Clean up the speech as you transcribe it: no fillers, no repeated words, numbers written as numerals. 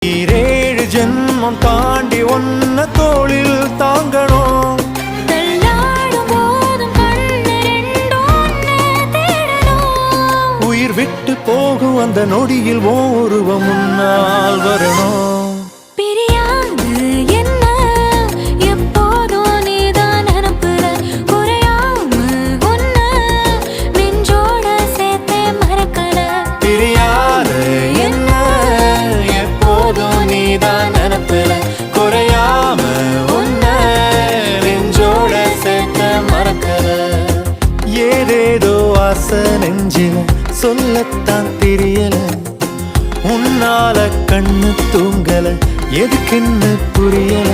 7 ஜென்மம் தாண்டி ஒன்ன தோளில் தாங்கணும். உயிர் விட்டு போகும் அந்த நொடியில் ஓருவம் முன்னால் வரணும். ஏதேதோ ஆசை நெஞ்சில சொல்லத்தான் தெரியல. உன்னால கண்ணு தூங்கல, எதுக்குன்னு புரியல.